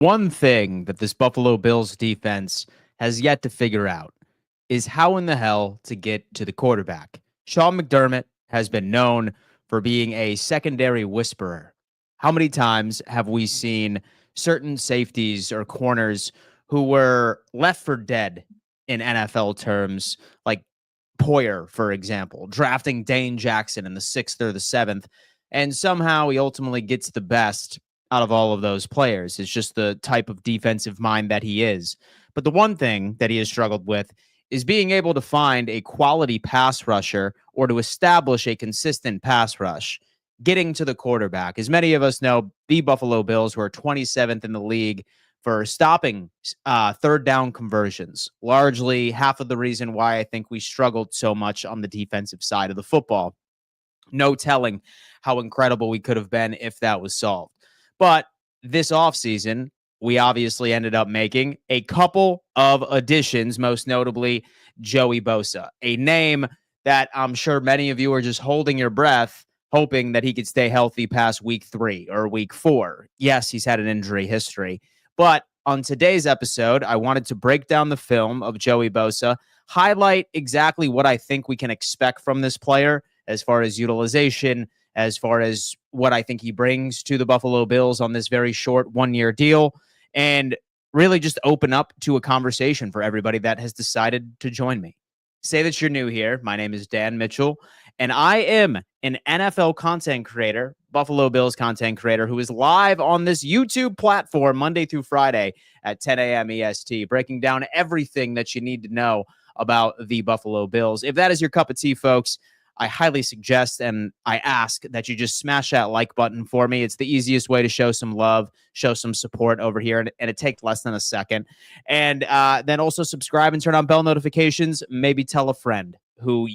One thing that this Buffalo Bills defense has yet to figure out is how in the hell to get to the quarterback. Sean McDermott has been known for being a secondary whisperer. How many times have we seen certain safeties or corners who were left for dead in NFL terms, like Poyer, for example, drafting Dane Jackson in the 6th or the 7th, and somehow he ultimately gets the best out of all of those players. It's just the type of defensive mind that he is. But the one thing that he has struggled with is being able to find a quality pass rusher or to establish a consistent pass rush, getting to the quarterback. As many of us know, the Buffalo Bills were 27th in the league for stopping third down conversions. Largely half of the reason why I think we struggled so much on the defensive side of the football. No telling how incredible we could have been if that was solved. But this offseason, we obviously ended up making a couple of additions, most notably Joey Bosa, a name that I'm sure many of you are just holding your breath, hoping that he could stay healthy past week 3 or week 4. Yes, he's had an injury history. But on today's episode, I wanted to break down the film of Joey Bosa, highlight exactly what I think we can expect from this player as far as utilization, as far as what I think he brings to the Buffalo Bills on this very short 1-year deal, and really just open up to a conversation for everybody that has decided to join me. Say that you're new here. My name is Dan Mitchell, and I am an NFL content creator, Buffalo Bills content creator, who is live on this YouTube platform Monday through Friday at 10 a.m. EST, breaking down everything that you need to know about the Buffalo Bills. If that is your cup of tea, folks, I highly suggest and I ask that you just smash that like button for me. It's the easiest way to show some love, show some support over here, and it takes less than a second. And then also subscribe and turn on bell notifications. Maybe tell a friend who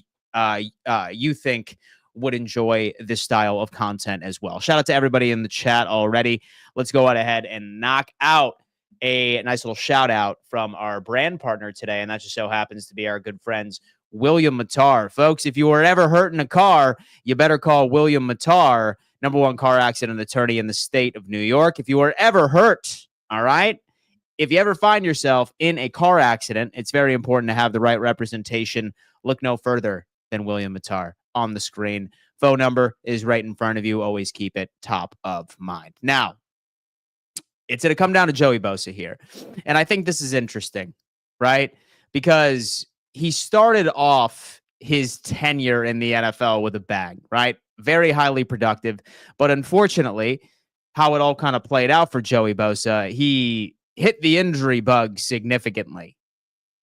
you think would enjoy this style of content as well. Shout out to everybody in the chat already. Let's go out ahead and knock out a nice little shout out from our brand partner today, and that just so happens to be our good friends William Matar. Folks, if you were ever hurt in a car, you better call William Matar, #1 car accident attorney in the state of New York. If you were ever hurt, all right, if you ever find yourself in a car accident, it's very important to have the right representation. Look no further than William Matar on the screen. Phone number is right in front of you. Always keep it top of mind. Now, it's going to come down to Joey Bosa here. And I think this is interesting, right? Because he started off his tenure in the NFL with a bang, right? Very highly productive. But unfortunately, how it all kind of played out for Joey Bosa, he hit the injury bug significantly.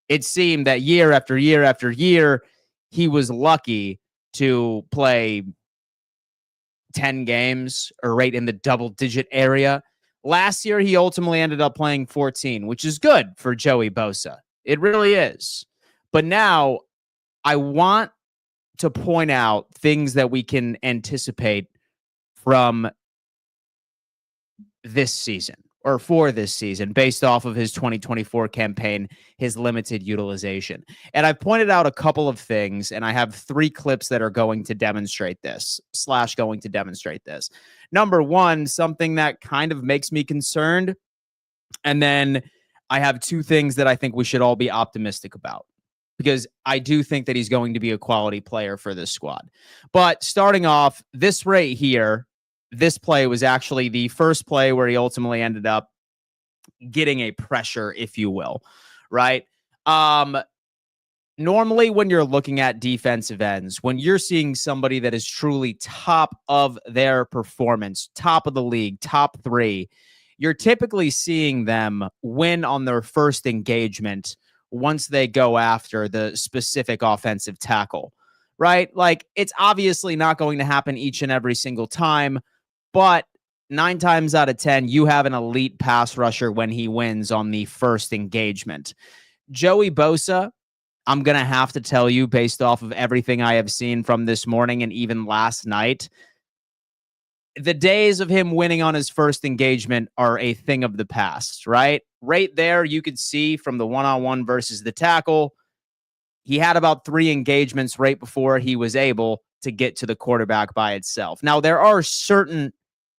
It seemed that year after year after year, he was lucky to play 10 games or right in the double-digit area. Last year, he ultimately ended up playing 14, which is good for Joey Bosa. It really is. But now I want to point out things that we can anticipate from this season or for this season based off of his 2024 campaign, his limited utilization. And I've pointed out a couple of things, and I have 3 clips that are going to demonstrate this, Number 1, something that kind of makes me concerned. And then I have 2 things that I think we should all be optimistic about, because I do think that he's going to be a quality player for this squad. But starting off, this right here, this play was actually the first play where he ultimately ended up getting a pressure, if you will, right? Normally, when you're looking at defensive ends, when you're seeing somebody that is truly top of their performance, top of the league, top 3, you're typically seeing them win on their first engagement once they go after the specific offensive tackle, right? Like, it's obviously not going to happen each and every single time, but 9 times out of 10, you have an elite pass rusher when he wins on the first engagement. Joey Bosa, I'm going to have to tell you, based off of everything I have seen from this morning and even last night, the days of him winning on his first engagement are a thing of the past, right? Right there, you could see from the one-on-one versus the tackle, he had about 3 engagements right before he was able to get to the quarterback by itself. Now, there are certain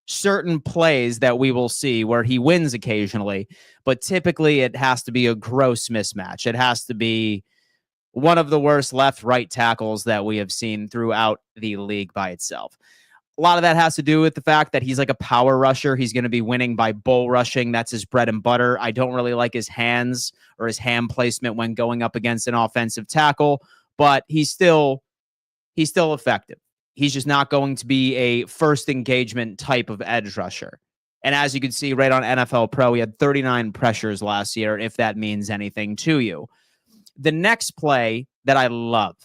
certain plays that we will see where he wins occasionally, but typically it has to be a gross mismatch. It has to be one of the worst left-right tackles that we have seen throughout the league by itself. A lot of that has to do with the fact that he's like a power rusher. He's going to be winning by bull rushing. That's his bread and butter. I don't really like his hands or his hand placement when going up against an offensive tackle, but he's still effective. He's just not going to be a first engagement type of edge rusher. And as you can see right on NFL Pro, he had 39 pressures last year, if that means anything to you. The next play that I love,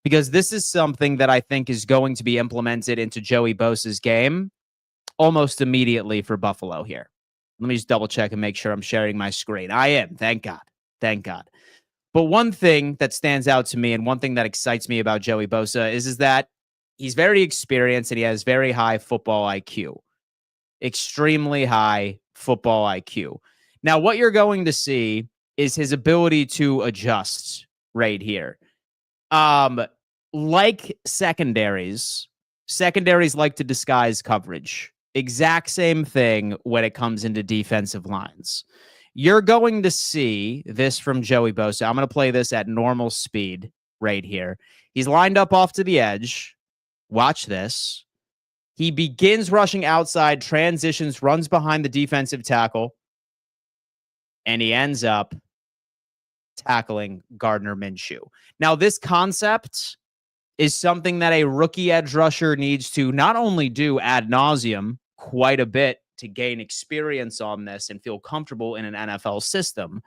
because this is something that I think is going to be implemented into Joey Bosa's game almost immediately for Buffalo here. Let me just double check and make sure I'm sharing my screen. I am. Thank God. Thank God. But one thing that stands out to me and one thing that excites me about Joey Bosa is that he's very experienced and he has very high football IQ. Extremely high football IQ. Now, what you're going to see is his ability to adjust right here. Like secondaries like to disguise coverage. Exact same thing when it comes into defensive lines. You're going to see this from Joey Bosa. I'm going to play this at normal speed right here. He's lined up off to the edge. Watch this. He begins rushing outside, transitions, runs behind the defensive tackle, and he ends up tackling Gardner Minshew. Now, this concept is something that a rookie edge rusher needs to not only do ad nauseum quite a bit to gain experience on this and feel comfortable in an NFL system.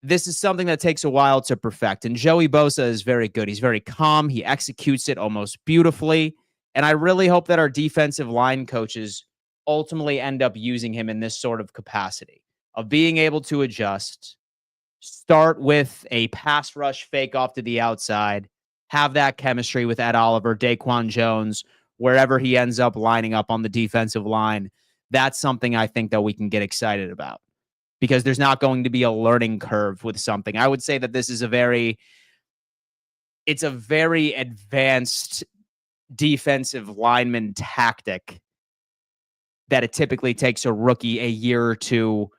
This is something that takes a while to perfect, and Joey Bosa is very good. He's very calm. He executes it almost beautifully, and I really hope that our defensive line coaches ultimately end up using him in this sort of capacity of being able to adjust, start with a pass rush fake off to the outside, have that chemistry with Ed Oliver, Daquan Jones, wherever he ends up lining up on the defensive line. That's something I think that we can get excited about because there's not going to be a learning curve with something. I would say that this is a very advanced defensive lineman tactic that it typically takes a rookie a year or two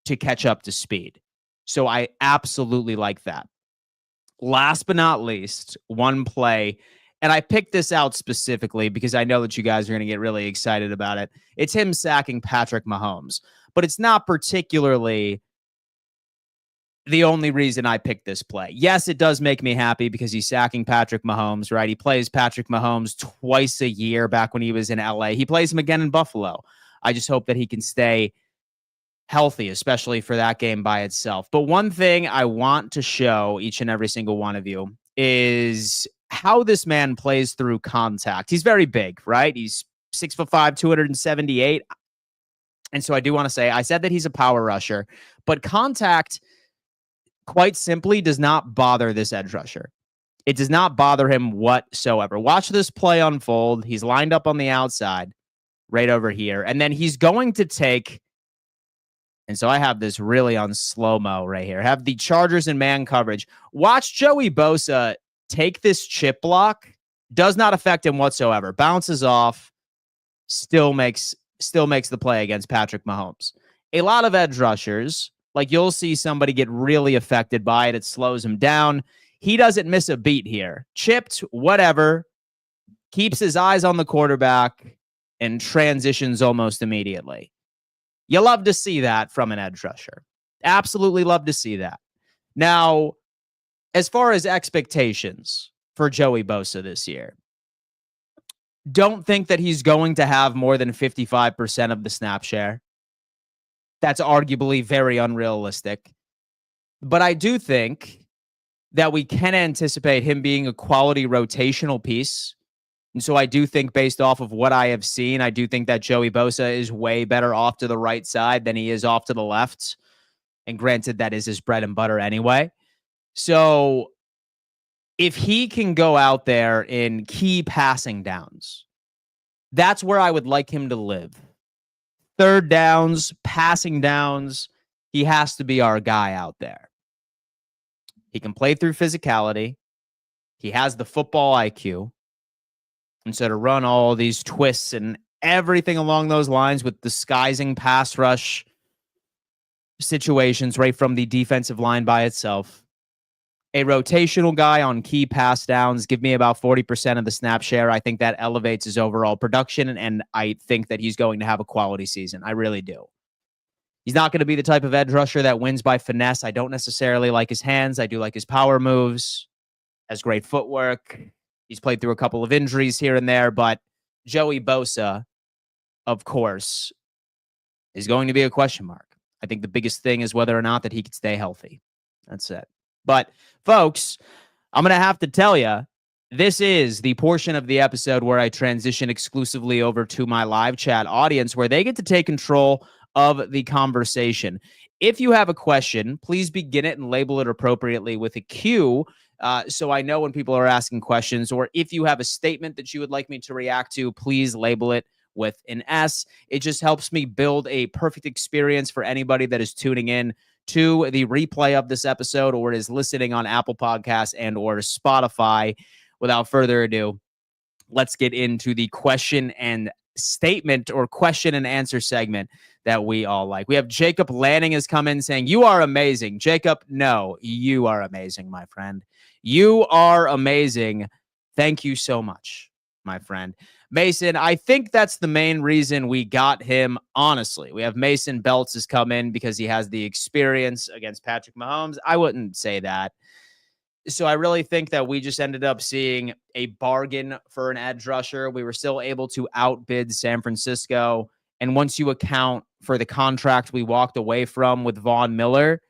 to catch up to speed. So I absolutely like that. Last but not least, one play, and I picked this out specifically because I know that you guys are going to get really excited about it. It's him sacking Patrick Mahomes, but it's not particularly the only reason I picked this play. Yes, it does make me happy because he's sacking Patrick Mahomes, right? He plays Patrick Mahomes twice a year back when he was in LA. He plays him again in Buffalo. I just hope that he can stay healthy, especially for that game by itself. But one thing I want to show each and every single one of you is how this man plays through contact. He's very big, right? He's 6'5", 278. And so I do want to say, I said that he's a power rusher, but contact quite simply does not bother this edge rusher. It does not bother him whatsoever. Watch this play unfold. He's lined up on the outside right over here. And then he's going to take, and so I have this really on slow-mo right here. Have the Chargers in man coverage. Watch Joey Bosa take this chip block. Does not affect him whatsoever. Bounces off. Still makes the play against Patrick Mahomes. A lot of edge rushers, like you'll see somebody get really affected by it. It slows him down. He doesn't miss a beat here. Chipped, whatever. Keeps his eyes on the quarterback and transitions almost immediately. You love to see that from an edge rusher. Absolutely love to see that. Now, as far as expectations for Joey Bosa this year, don't think that he's going to have more than 55% of the snap share. That's arguably very unrealistic. But I do think that we can anticipate him being a quality rotational piece. And so I do think based off of what I have seen, I do think that Joey Bosa is way better off to the right side than he is off to the left. And granted, that is his bread and butter anyway. So if he can go out there in key passing downs, that's where I would like him to live. Third downs, passing downs, he has to be our guy out there. He can play through physicality. He has the football IQ. And so to run all these twists and everything along those lines with disguising pass rush situations right from the defensive line by itself. A rotational guy on key pass downs, give me about 40% of the snap share. I think that elevates his overall production, and I think that he's going to have a quality season. I really do. He's not going to be the type of edge rusher that wins by finesse. I don't necessarily like his hands. I do like his power moves, has great footwork. He's played through a couple of injuries here and there, but Joey Bosa, of course, is going to be a question mark. I think the biggest thing is whether or not that he could stay healthy. That's it. But, folks, I'm going to have to tell you, this is the portion of the episode where I transition exclusively over to my live chat audience, where they get to take control of the conversation. If you have a question, please begin it and label it appropriately with a Q, so I know when people are asking questions. Or if you have a statement that you would like me to react to, please label it with an S. It just helps me build a perfect experience for anybody that is tuning in to the replay of this episode or is listening on Apple Podcasts and or Spotify. Without further ado, let's get into the question and statement or question and answer segment that we all like. We have Jacob Lanning has come in saying, "You are amazing." Jacob, no, you are amazing, my friend. You are amazing. Thank you so much, my friend. Mason, I think that's the main reason we got him, honestly. We have Mason Belts has come in because he has the experience against Patrick Mahomes. I wouldn't say that. So I really think that we just ended up seeing a bargain for an edge rusher. We were still able to outbid San Francisco. And once you account for the contract we walked away from with Von Miller,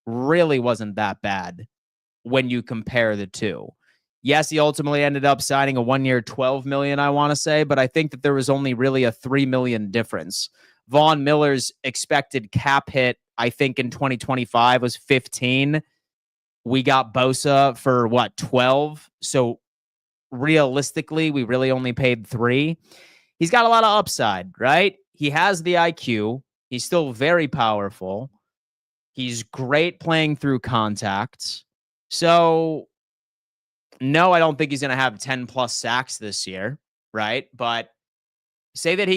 really wasn't that bad when you compare the two. Yes, he ultimately ended up signing a 1 year, $12 million, I want to say, but I think that there was only really a $3 million difference. Von Miller's expected cap hit, I think in 2025 was 15. We got Bosa for what, 12? So realistically, we really only paid 3. He's got a lot of upside, right? He has the IQ. He's still very powerful. He's great playing through contacts. So no, I don't think he's going to have 10 plus sacks this year, right? But say that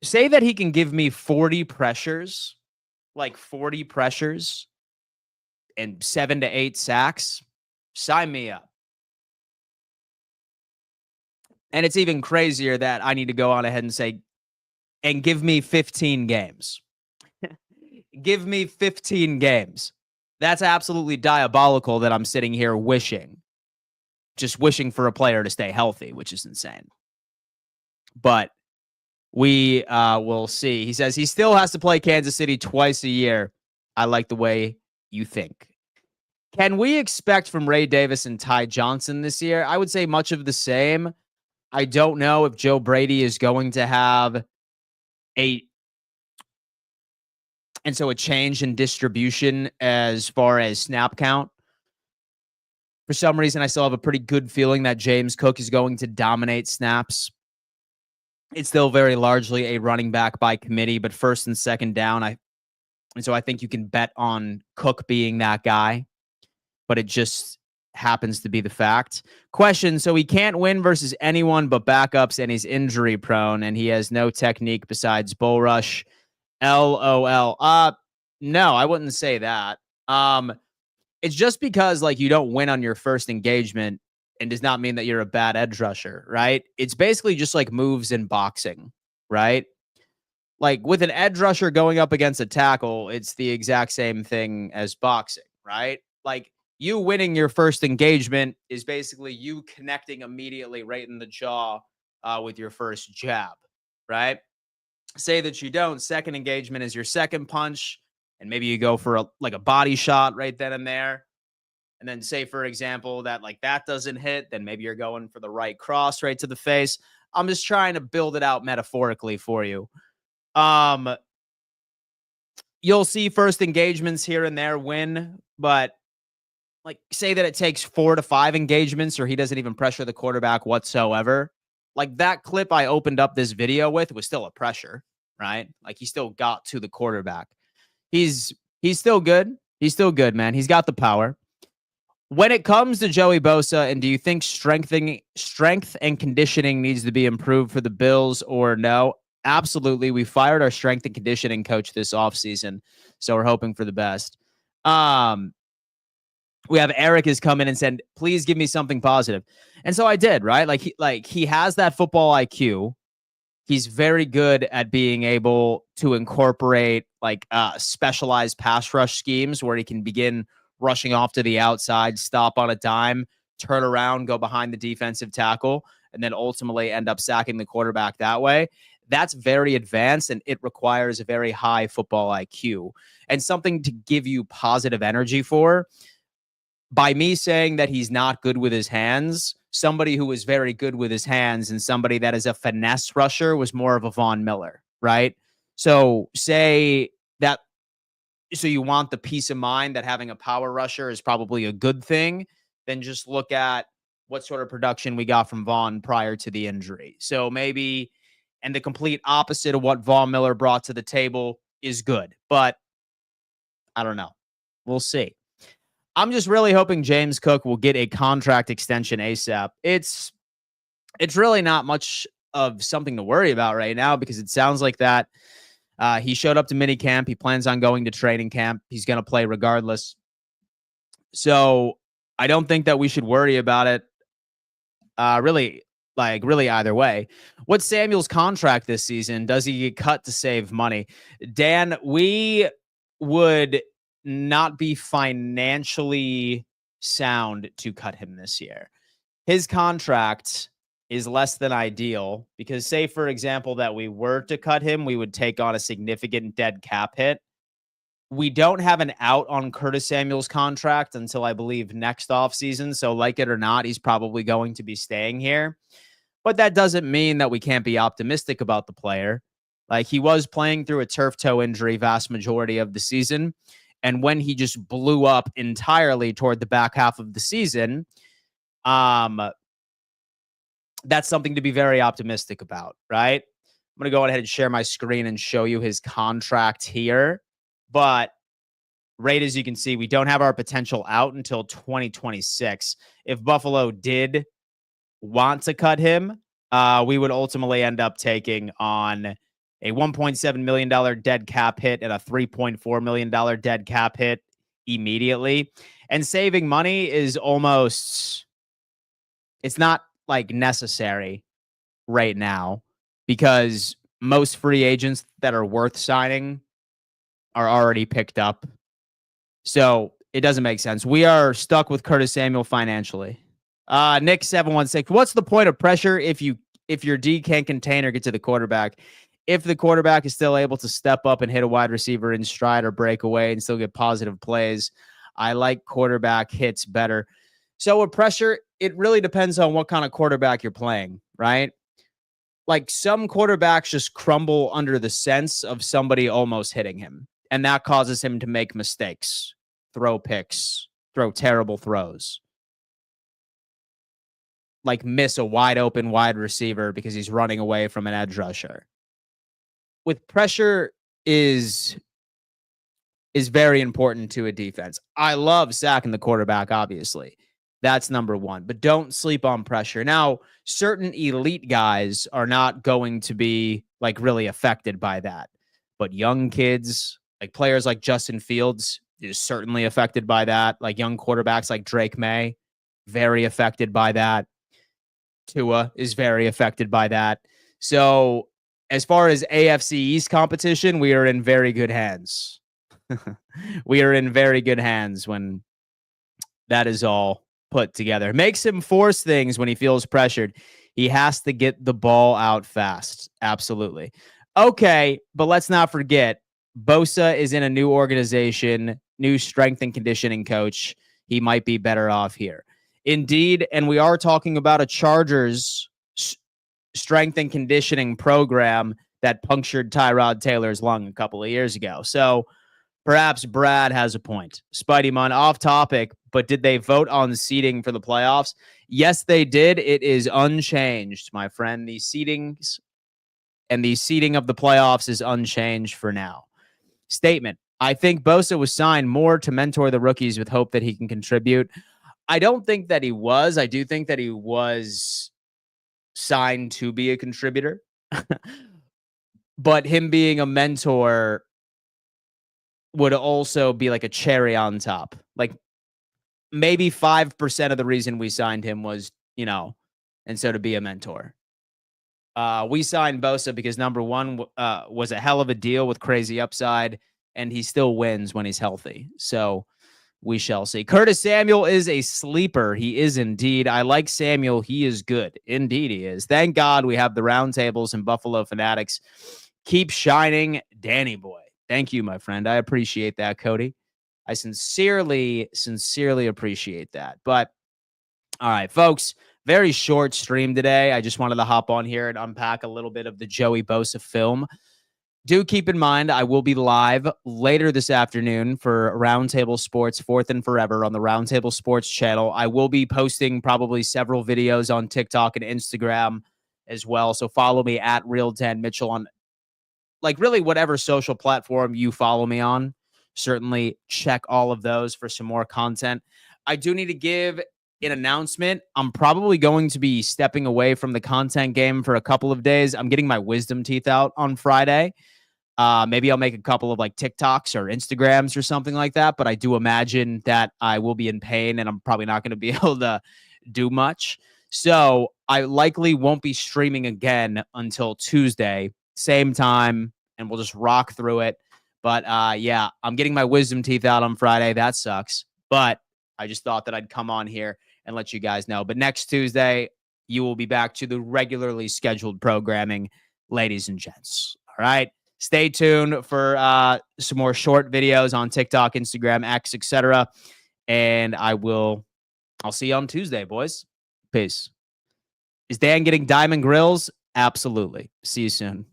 say that he can give me 40 pressures, like 40 pressures and 7 to 8 sacks. Sign me up. And it's even crazier that I need to go on ahead and say, and give me 15 games. Give me 15 games. That's absolutely diabolical that I'm sitting here just wishing for a player to stay healthy, which is insane. But we will see. He says he still has to play Kansas City twice a year. I like the way you think. Can we expect from Ray Davis and Ty Johnson this year? I would say much of the same. I don't know if Joe Brady is going to have a change in distribution as far as snap count. For some reason, I still have a pretty good feeling that James Cook is going to dominate snaps. It's still very largely a running back by committee, but first and second down, and so I think you can bet on Cook being that guy, but it just happens to be the fact. Question, so he can't win versus anyone but backups, and he's injury prone, and he has no technique besides bull rush. LOL. No, I wouldn't say that. It's just because like you don't win on your first engagement and does not mean that you're a bad edge rusher, right? It's basically just like moves in boxing, right? Like with an edge rusher going up against a tackle, it's the exact same thing as boxing, right? Like you winning your first engagement is basically you connecting immediately right in the jaw with your first jab, right? Say that you don't. Second engagement is your second punch, and maybe you go for a body shot right then and there. And then say, for example, that like that doesn't hit, then maybe you're going for the right cross right to the face. I'm just trying to build it out metaphorically for you. You'll see first engagements here and there win, but like say that it takes 4 to 5 engagements or he doesn't even pressure the quarterback whatsoever. Like that clip I opened up this video with was still a pressure, right? Like he still got to the quarterback. He's still good. He's still good, man. He's got the power. When it comes to Joey Bosa, and do you think strength and conditioning needs to be improved for the Bills or no? Absolutely. We fired our strength and conditioning coach this offseason, so we're hoping for the best. We have Eric has come in and said, please give me something positive. And so I did, right? He has that football IQ. He's very good at being able to incorporate specialized pass rush schemes where he can begin rushing off to the outside, stop on a dime, turn around, go behind the defensive tackle, and then ultimately end up sacking the quarterback that way. That's very advanced, and it requires a very high football IQ and something to give you positive energy for. By me saying that he's not good with his hands, somebody who is very good with his hands and somebody that is a finesse rusher was more of a Von Miller, right? So say that, so you want the peace of mind that having a power rusher is probably a good thing, then just look at what sort of production we got from Vaughn prior to the injury. So maybe, and the complete opposite of what Von Miller brought to the table is good, but I don't know. We'll see. I'm just really hoping James Cook will get a contract extension ASAP. It's really not much of something to worry about right now because it sounds like that he showed up to minicamp. He plans on going to training camp. He's going to play regardless. So I don't think that we should worry about it really either way. What's Samuel's contract this season? Does he get cut to save money? Dan, we would not be financially sound to cut him this year. His contract is less than ideal because, say, for example, that we were to cut him, we would take on a significant dead cap hit. We don't have an out on Curtis Samuel's contract until I believe next offseason. So like it or not, he's probably going to be staying here. But that doesn't mean that we can't be optimistic about the player. Like, he was playing through a turf toe injury vast majority of the season. And when he just blew up entirely toward the back half of the season, that's something to be very optimistic about, right? I'm going to go ahead and share my screen and show you his contract here. But right as you can see, we don't have our potential out until 2026. If Buffalo did want to cut him, we would ultimately end up taking on a $1.7 million dead cap hit and a $3.4 million dead cap hit immediately. And saving money is almost, it's not like necessary right now because most free agents that are worth signing are already picked up. So it doesn't make sense. We are stuck with Curtis Samuel financially. Nick 716. What's the point of pressure if your D can't contain or get to the quarterback? If the quarterback is still able to step up and hit a wide receiver in stride or break away and still get positive plays, I like quarterback hits better. So with pressure, it really depends on what kind of quarterback you're playing, right? Like, some quarterbacks just crumble under the sense of somebody almost hitting him, and that causes him to make mistakes, throw picks, throw terrible throws, like miss a wide open wide receiver because he's running away from an edge rusher. With pressure is very important to a defense. I love sacking the quarterback, obviously. That's number one, but don't sleep on pressure. Now, certain elite guys are not going to be like really affected by that, but young kids, like players like Justin Fields, is certainly affected by that. Like young quarterbacks like Drake May, very affected by that. Tua is very affected by that. So as far as AFC East competition, we are in very good hands. We are in very good hands when that is all put together. Makes him force things when he feels pressured. He has to get the ball out fast. Absolutely. Okay, but let's not forget, Bosa is in a new organization, new strength and conditioning coach. He might be better off here. Indeed, and we are talking about a Chargers strength and conditioning program that punctured Tyrod Taylor's lung a couple of years ago. So perhaps Brad has a point. Spidey Mun, off topic, but did they vote on seeding for the playoffs? Yes, they did. It is unchanged, my friend. The seedings and the seeding of the playoffs is unchanged for now. Statement. I think Bosa was signed more to mentor the rookies with hope that he can contribute. I don't think that he was. I do think that he was signed to be a contributor. But him being a mentor would also be like a cherry on top. Like maybe 5% of the reason we signed him was, and so to be a mentor. We signed Bosa because number one was a hell of a deal with crazy upside, and he still wins when he's healthy. So we shall see. Curtis Samuel is a sleeper. He is indeed. I like Samuel. He is good. Indeed, he is. Thank God we have the roundtables and Buffalo Fanatics. Keep shining, Danny boy. Thank you, my friend. I appreciate that, Cody. I sincerely appreciate that. But all right, folks, very short stream today. I just wanted to hop on here and unpack a little bit of the Joey Bosa film. Do keep in mind, I will be live later this afternoon for Roundtable Sports, Fourth and Forever on the Roundtable Sports channel. I will be posting probably several videos on TikTok and Instagram as well. So follow me at Real Dan Mitchell on like really whatever social platform you follow me on. Certainly check all of those for some more content. I do need to give an announcement. I'm probably going to be stepping away from the content game for a couple of days. I'm getting my wisdom teeth out on Friday. Maybe I'll make a couple of like TikToks or Instagrams or something like that. But I do imagine that I will be in pain and I'm probably not going to be able to do much. So I likely won't be streaming again until Tuesday, same time, and we'll just rock through it. But yeah, I'm getting my wisdom teeth out on Friday. That sucks. But I just thought that I'd come on here and let you guys know. But next Tuesday, you will be back to the regularly scheduled programming, ladies and gents. All right. Stay tuned for some more short videos on TikTok, Instagram, X, etc. And I'll see you on Tuesday, boys. Peace. Is Dan getting diamond grills? Absolutely. See you soon.